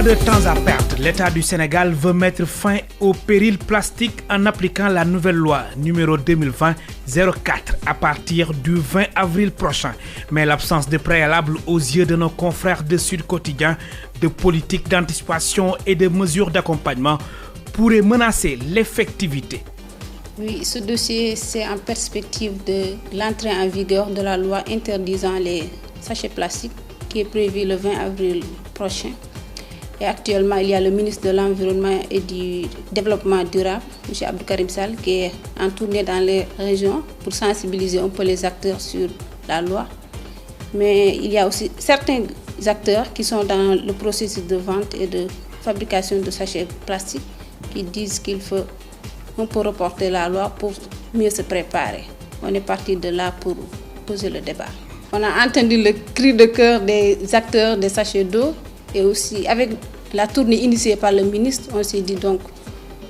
Pas de temps à perdre. L'État du Sénégal veut mettre fin au péril plastique en appliquant la nouvelle loi numéro 2020-04 à partir du 20 avril prochain. Mais l'absence de préalable aux yeux de nos confrères de Sud Quotidien, de politique d'anticipation et de mesures d'accompagnement pourrait menacer l'effectivité. Oui, ce dossier, c'est en perspective de l'entrée en vigueur de la loi interdisant les sachets plastiques qui est prévue le 20 avril prochain. Et actuellement, il y a le ministre de l'Environnement et du Développement durable, M. Abdou Karim Sall, qui est en tournée dans les régions pour sensibiliser un peu les acteurs sur la loi. Mais il y a aussi certains acteurs qui sont dans le processus de vente et de fabrication de sachets plastiques qui disent qu'il faut un peu reporter la loi pour mieux se préparer. On est parti de là pour poser le débat. On a entendu le cri de cœur des acteurs des sachets d'eau et aussi avec la tournée initiée par le ministre, on s'est dit donc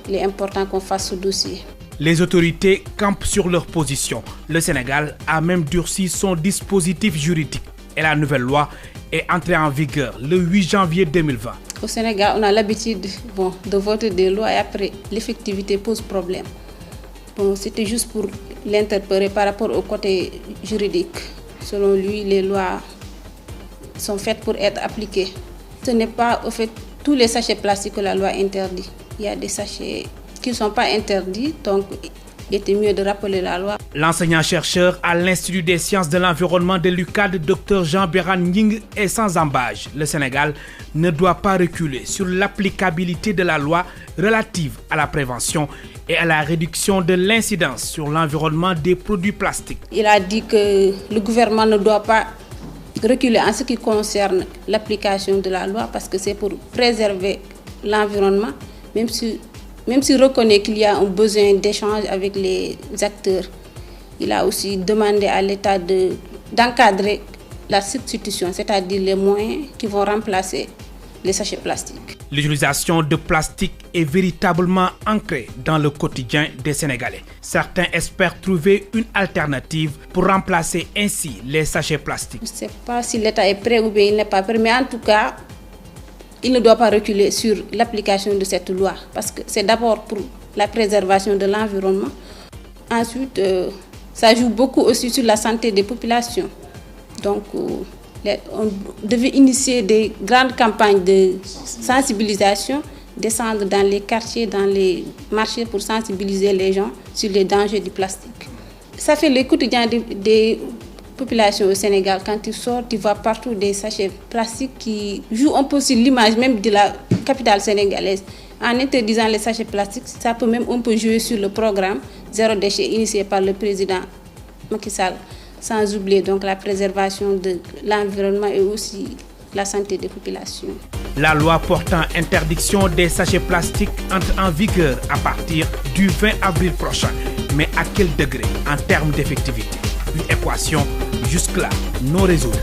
il est important qu'on fasse ce dossier. Les autorités campent sur leur position. Le Sénégal a même durci son dispositif juridique et la nouvelle loi est entrée en vigueur le 8 janvier 2020. Au Sénégal, on a l'habitude de voter des lois et après l'effectivité pose problème. C'était juste pour l'interpeller par rapport au côté juridique. Selon lui, les lois sont faites pour être appliquées. Ce n'est pas au fait tous les sachets plastiques que la loi interdit. Il y a des sachets qui ne sont pas interdits, donc il était mieux de rappeler la loi. L'enseignant-chercheur à l'Institut des sciences de l'environnement de l'UCAD, Dr Jean-Béran Ning, est sans embâche. Le Sénégal ne doit pas reculer sur l'applicabilité de la loi relative à la prévention et à la réduction de l'incidence sur l'environnement des produits plastiques. Il a dit que le gouvernement ne doit pas reculer en ce qui concerne l'application de la loi parce que c'est pour préserver l'environnement, même s'il reconnaît qu'il y a un besoin d'échange avec les acteurs. Il a aussi demandé à l'État d'encadrer la substitution, c'est-à-dire les moyens qui vont remplacer les sachets plastiques. L'utilisation de plastique est véritablement ancrée dans le quotidien des Sénégalais. Certains espèrent trouver une alternative pour remplacer ainsi les sachets plastiques. Je ne sais pas si l'État est prêt ou bien il n'est pas prêt, mais en tout cas, il ne doit pas reculer sur l'application de cette loi parce que c'est d'abord pour la préservation de l'environnement. Ensuite, ça joue beaucoup aussi sur la santé des populations. Donc, on devait initier des grandes campagnes de sensibilisation, descendre dans les quartiers, dans les marchés pour sensibiliser les gens sur les dangers du plastique. Ça fait le quotidien des populations au Sénégal. Quand tu sors, tu vois partout des sachets plastiques qui jouent un peu sur l'image même de la capitale sénégalaise. En interdisant les sachets plastiques, ça peut même un peu jouer sur le programme Zéro déchet initié par le président Macky Sall. Sans oublier donc la préservation de l'environnement et aussi la santé des populations. La loi portant interdiction des sachets plastiques entre en vigueur à partir du 20 avril prochain. Mais à quel degré en termes d'effectivité? Une équation jusque-là non résolue.